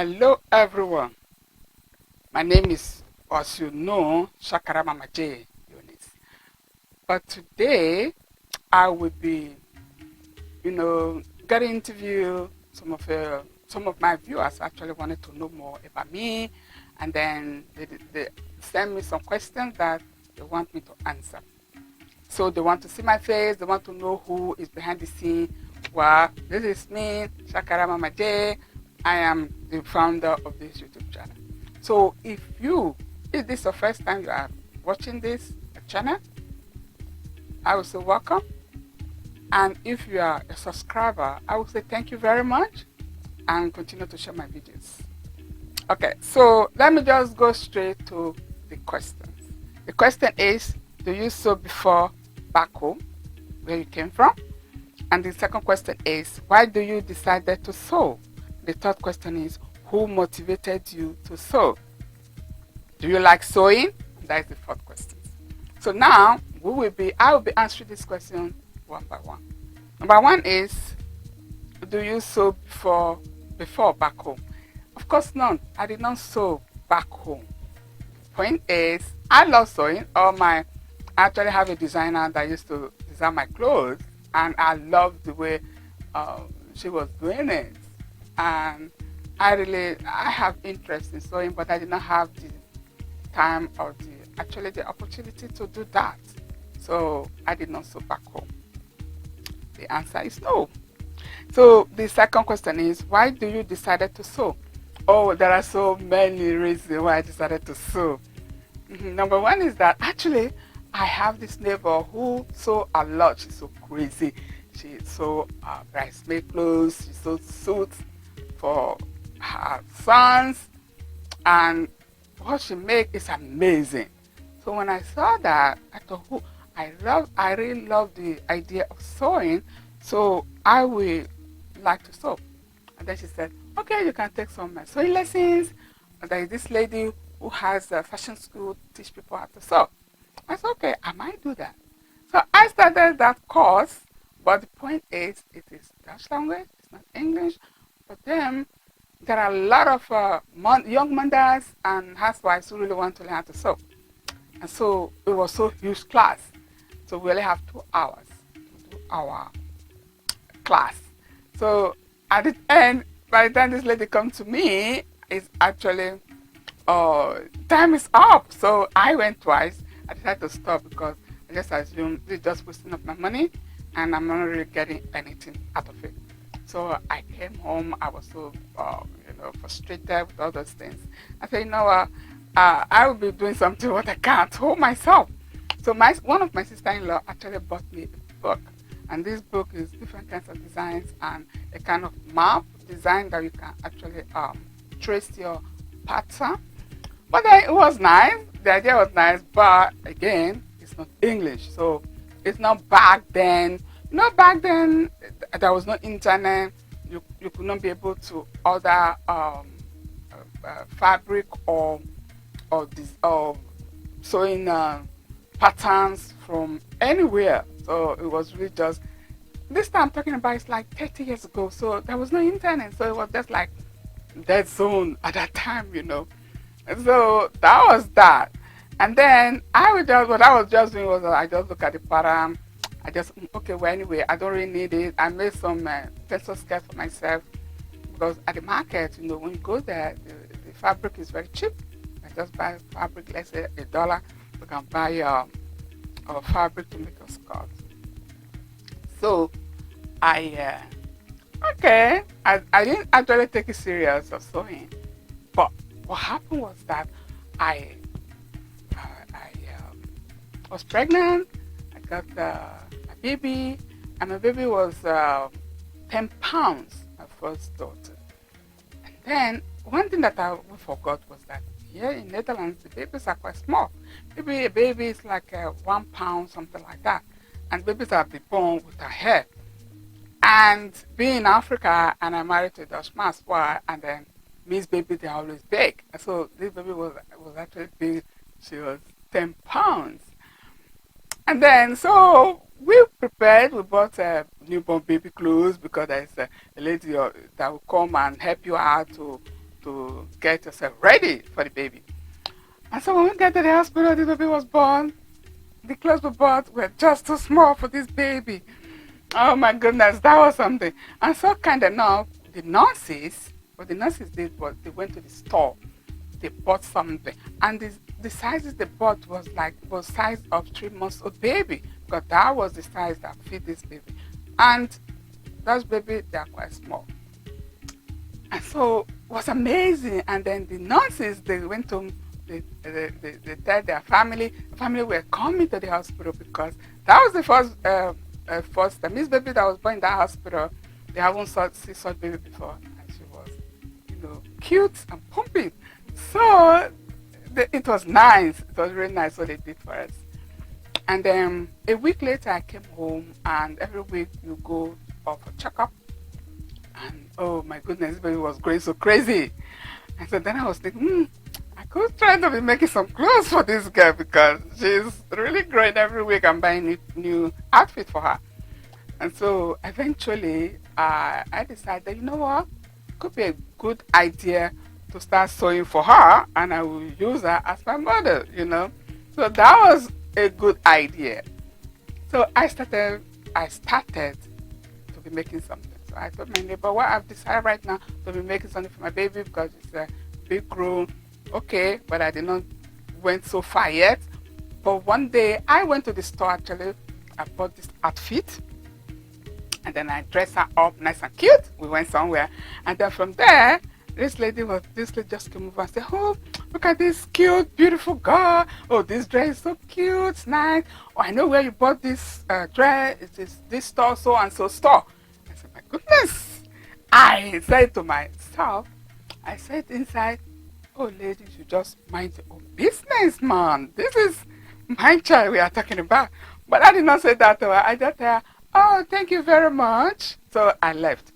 Hello everyone. My name is, as you know, Shakara Mama J Eunice. But today I will be, getting interview some of my viewers actually wanted to know more about me, and then they send me some questions that they want me to answer. So they want to see my face, they want to know who is behind the scene. Well, this is me, Shakara Mama J. I am the founder of this YouTube channel. So if this the first time you are watching this channel, I will say welcome. And if you are a subscriber, I will say thank you very much and continue to share my videos. Okay, so let me just go straight to the questions. The question is, do you sew before back home, where you came from? And the second question is, why do you decide to sew? The third question is, who motivated you to sew? Do you like sewing? That is the fourth question. So now I will be answering this question one by one. Number one is, do you sew before back home? Of course not. I did not sew back home. Point is, I love sewing. I actually have a designer that used to design my clothes, and I loved the way she was doing it. And I have interest in sewing, but I did not have the time or the opportunity to do that. So I did not sew back home. The answer is no. So the second question is, why do you decide to sew? Oh, there are so many reasons why I decided to sew. Number one is that actually I have this neighbor who sew a lot. She's so crazy. She sew bridesmaid clothes. She sew suits for her sons, and what she makes is amazing. So when I saw that, I thought, I really love the idea of sewing, so I will like to sew. And then she said, okay, you can take some sewing lessons. And there is this lady who has a fashion school to teach people how to sew. I said, okay, I might do that. So I started that course, but the point is, it is Dutch language, it's not English. But then there are a lot of young mothers and housewives who really want to learn how to sew. And so it was so huge class. So we only have 2 hours to do our class. So at the end, by the time this lady comes to me, it's actually, time is up. So I went twice. I decided to stop because I just assumed this is just wasting of my money and I'm not really getting anything out of it. So I came home, I was so, frustrated with all those things. I said, you know what, I will be doing something what I can't hold myself. So one of my sister-in-law actually bought me a book. And this book is different kinds of designs and a kind of map design that you can actually trace your pattern. But it was nice, the idea was nice, but again, it's not English. So it's not back then. Back then, there was no internet. You could not be able to order fabric or sewing patterns from anywhere. So it was really just, this time I'm talking about, it's like 30 years ago. So there was no internet. So it was just like dead zone at that time, And so that was that. And then what I was just doing was I just look at the pattern. Anyway, I don't really need it. I made some pencil skirts for myself because at the market, when you go there, the fabric is very cheap. I just buy fabric, let's say $1. You can buy a fabric to make a skirt. So I didn't actually take it serious of sewing, but what happened was that I was pregnant. I got a baby, and my baby was 10 pounds, my first daughter. And then one thing that we forgot was that here in Netherlands, the babies are quite small. Maybe a baby is like 1 pound, something like that. And babies are born with a hair. And being in Africa, and I'm married to a Dutch man, and then Miss baby, they're always big. And so this baby was actually big. She was 10 pounds. And then, so we bought newborn baby clothes because there's a lady that will come and help you out to to get yourself ready for the baby. And so when we got to the hospital, the baby was born. The clothes we bought were just too small for this baby. Oh my goodness, that was something. And so kind enough, what the nurses did was they went to the store, they bought something, and the sizes they bought was size of 3 months old baby, because that was the size that fit this baby. And those baby, they are quite small. And so it was amazing. And then the nurses, they went to they tell their family. The family were coming to the hospital because that was the first time. This baby that was born in that hospital, they haven't seen such baby before, and she was, cute and pumping. So it was nice. It was really nice what they did for us. And then a week later, I came home, and every week you go for checkup. And oh my goodness, this baby was growing so crazy. And so then I was thinking, I could try to be making some clothes for this girl, because she's really growing every week. I'm buying new outfit for her. And so eventually I decided, you know what, it could be a good idea to start sewing for her, and I will use her as my model, So that was a good idea. So I started to be making something. So I told my neighbor, well, I've decided right now to be making something for my baby because it's a big grown. Okay, but I did not went so far yet. But one day I went to the store actually. I bought this outfit, and then I dressed her up nice and cute. We went somewhere, and then from there, this lady just came over and said, "Oh, look at this cute, beautiful girl. Oh, this dress is so cute, it's nice. Oh, I know where you bought this dress. It is this store, so and so store." I said, "My goodness!" I said to myself, I said inside, "Oh, lady, you should just mind your own business, man. This is my child we are talking about." But I did not say that to her. I just said, "Oh, thank you very much." So I left.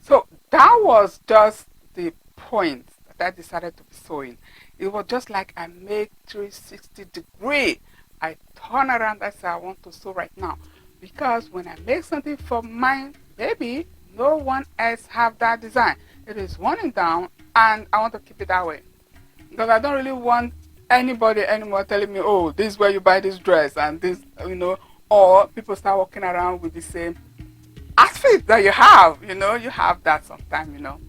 So that was just the point that I decided to be sewing. It was just like I made 360 degree. I turn around and say, I want to sew right now. Because when I make something for my baby, no one else have that design. It is one and down, and I want to keep it that way. Because I don't really want anybody anymore telling me, oh, this is where you buy this dress and this, or people start walking around with the same outfit that you have, you have that sometime,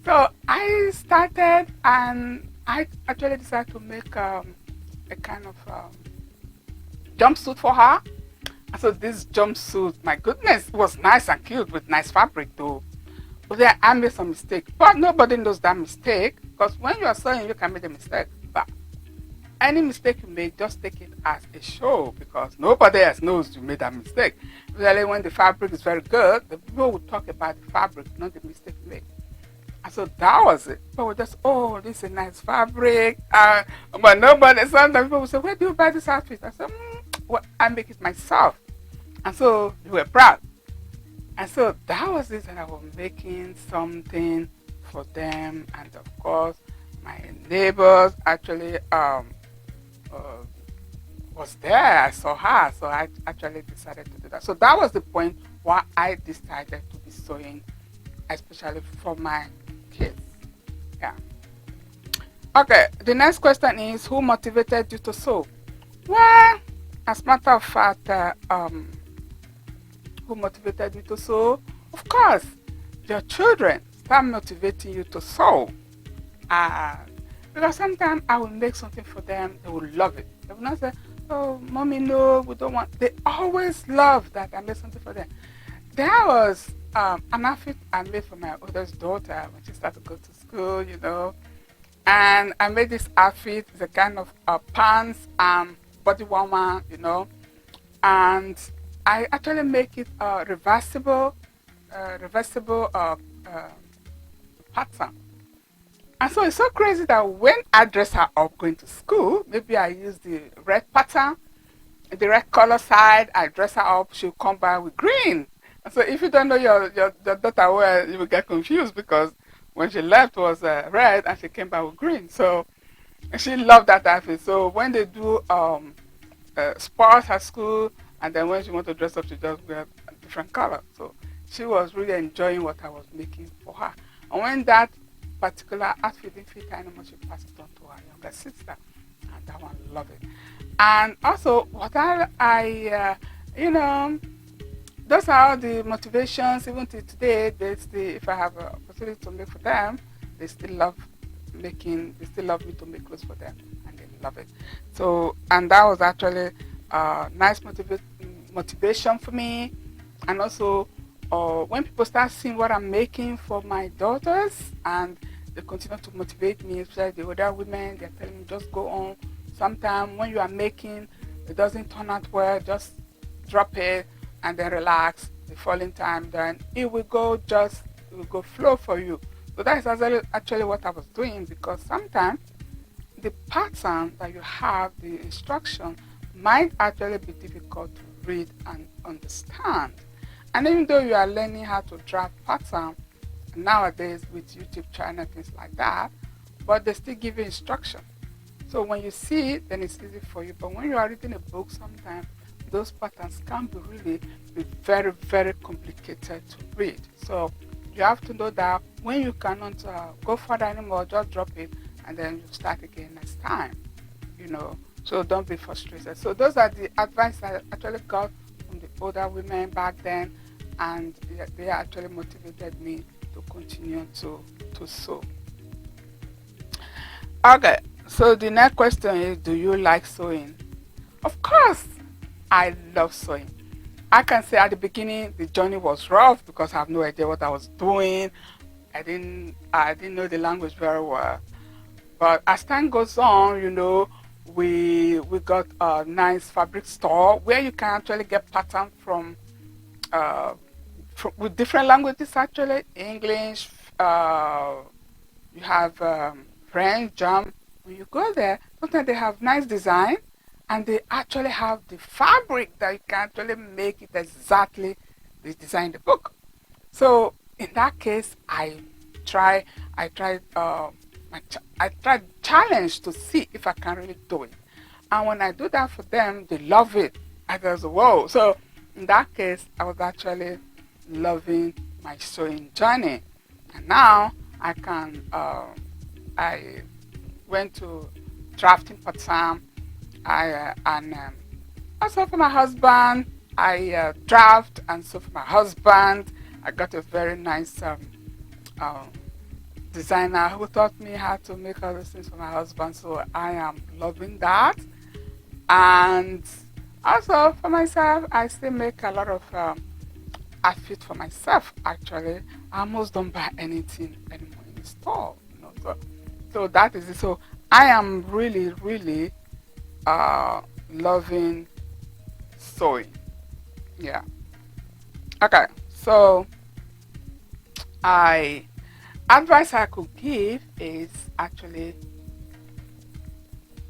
So I started, and I actually decided to make a kind of jumpsuit for her. And so this jumpsuit, my goodness, was nice and cute with nice fabric though. But then I made some mistake. But nobody knows that mistake, because when you are sewing, you can make a mistake. But any mistake you make, just take it as a show, because nobody else knows you made that mistake. Usually when the fabric is very good, the people will talk about the fabric, not the mistake you make. And so that was it. But we just, oh, this is a nice fabric. But nobody, sometimes people will say, where do you buy this outfit? I said, well, I make it myself. And so we were proud. And so that was it, and I was making something for them. And of course, my neighbors actually was there. I saw her, so I actually decided to do that. So that was the point where I decided to be sewing, especially for my kids. Yeah. Okay, the next question is, who motivated you to sew? Well, as a matter of fact, who motivated me to sew? Of course, your children start motivating you to sew. Because sometimes I will make something for them, they will love it. They will not say, oh, mommy, no, we don't want. They always love that I made something for them. There was an outfit I made for my oldest daughter when she started to go to school, And I made this outfit, it's a kind of pants, body warmer, And I actually make it a reversible pattern. And so it's so crazy that when I dress her up going to school, maybe I use the red pattern, the red color side, I dress her up, she'll come back with green. And so if you don't know your daughter well, you will get confused, because when she left was red and she came back with green. So she loved that outfit. So when they do sports at school, and then when she wants to dress up, she just wear a different color. So she was really enjoying what I was making for her. And when that particular outfit didn't fit her anymore, she passed it on to her younger sister, and that one love it. And also, what you know, those are all the motivations. Even till today, they still, if I have an opportunity to make for them, they still love making. They still love me to make clothes for them, and they love it. So, and that was actually a nice motivation for me. And also, when people start seeing what I'm making for my daughters, and they continue to motivate me, especially the older women, they're telling me just go on. Sometimes when you are making, it doesn't turn out well, just drop it and then relax. The following time, then it will go flow for you. So that is actually what I was doing, because sometimes the pattern that you have, the instruction, might actually be difficult to read and understand. And even though you are learning how to draft pattern nowadays with YouTube channel, things like that, but they still give you instruction. So when you see it, then it's easy for you. But when you are reading a book, sometimes those patterns can be very, very complicated to read. So you have to know that when you cannot go further anymore, just drop it and then you start again next time. So don't be frustrated. So those are the advice I actually got from the older women back then, and they actually motivated me to continue to sew. Okay, so the next question is, do you like sewing? Of course, I love sewing. I can say at the beginning the journey was rough because I have no idea what I was doing. I didn't know the language very well. But as time goes on, we got a nice fabric store where you can actually get pattern from with different languages, actually. English, you have French, German. When you go there, sometimes they have nice design, and they actually have the fabric that you can actually make it exactly the design in the book. So in that case, I tried challenge to see if I can really do it. And when I do that for them, they love it. I go, whoa. So in that case, I was actually loving my sewing journey. And now I can, I went to drafting pattern. And also for my husband, I draft and sew for my husband. I got a very nice designer who taught me how to make all those things for my husband. So I am loving that. And also for myself, I still make a lot of outfit for myself. Actually, I almost don't buy anything anymore in the store. So that is it. So I am really, really loving sewing. Yeah. Okay. So advice I could give is actually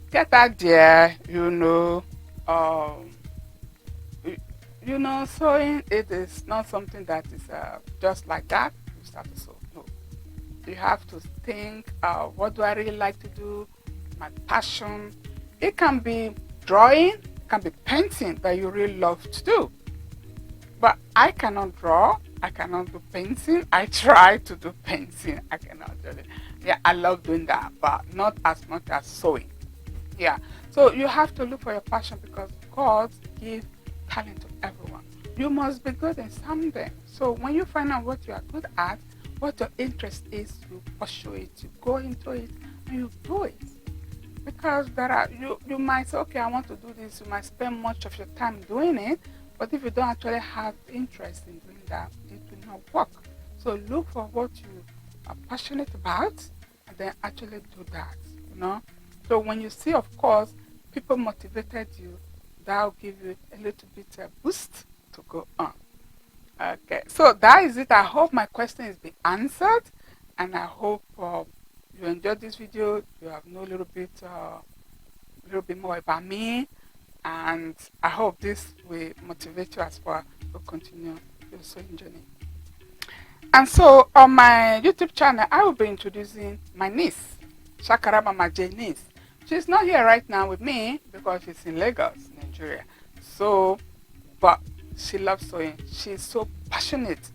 get out there. Sewing, it is not something that is just like that. You start to sew. No, you have to think. What do I really like to do? My passion. It can be drawing, it can be painting that you really love to do. But I cannot draw. I cannot do painting. I try to do painting. I cannot do it. Yeah, I love doing that, but not as much as sewing. Yeah. So you have to look for your passion, because God gives talent to everyone. You must be good in something. So when you find out what you are good at, what your interest is, you pursue it, you go into it, and you do it. Because you might say, okay, I want to do this. You might spend much of your time doing it, but if you don't actually have interest in doing that, it will not work. So look for what you are passionate about, and then actually do that. So when you see, of course, people motivated you, that will give you a little bit of boost to go on. Okay, so that is it. I hope my question has been answered, and I hope you enjoyed this video. You have known a little bit more about me, and I hope this will motivate you as well to continue your sewing journey. And so on my YouTube channel, I will be introducing my niece, Shakara Mama J niece. She's not here right now with me because she's in Lagos, Nigeria. So, but she loves sewing. She's so passionate.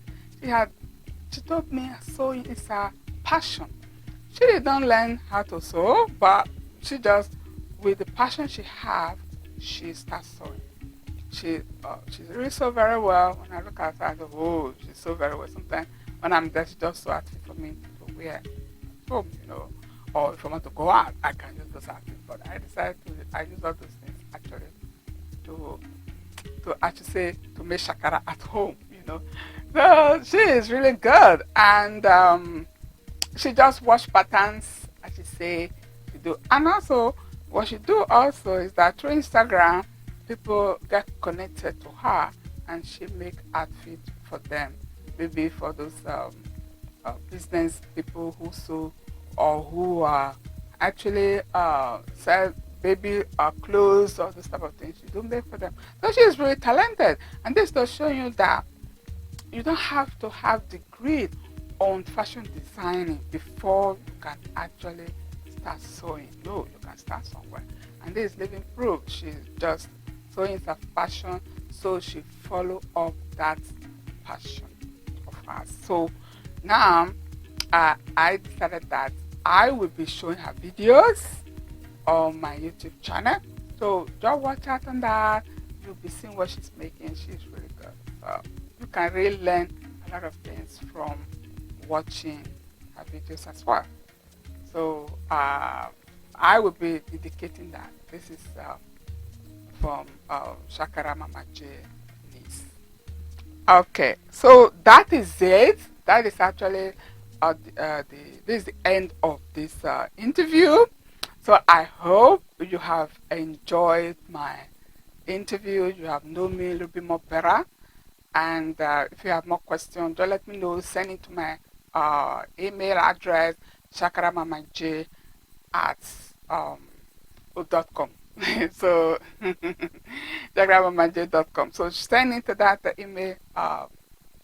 She told me sewing is her passion. She didn't learn how to sew, but she just, with the passion she have, she starts sewing. She's really so very well. When I look at her, I go, oh, she's so very well. Sometimes when I'm there, she just so outfit for me to wear at home, Or if I want to go out, I can use those outfits. But I decided I use all those things actually to actually say to make shakara at home. So she is really good, and she just watch patterns, as she say she do, and also what she do also is that through Instagram, people get connected to her, and she make outfit for them, maybe for those business people who sew or who actually sell baby clothes or this type of things. She do make for them. So she is really talented, and this does show you that you don't have to have degree on fashion designing before you can actually start sewing. No, you can start somewhere. And this is living proof. She's just sewing is a passion, so she follow up that passion of hers. So now I decided that I will be showing her videos on my YouTube channel. So just watch out on that. You'll be seeing what she's making. She's really good. So you can really learn a lot of things from watching her videos as well. So I will be indicating that this is from Shakara Mama J niece. Okay, so that is it. That is actually this is the end of this interview. So I hope you have enjoyed my interview. You have known me a little bit more better. And if you have more questions, just let me know. Send it to my email address, shakaramamaj at .com. So shakaramamaj.com. So send it to that email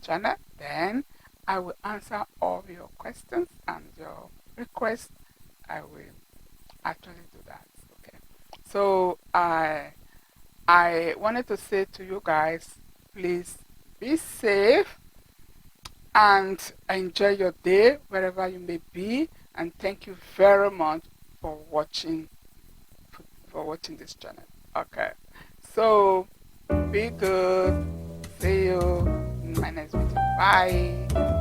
channel. Then I will answer all your questions and your requests. I will actually do that. Okay. So I wanted to say to you guys, please be safe and enjoy your day wherever you may be. And thank you very much for watching this channel. Okay. So be good. See you in my next video. Bye.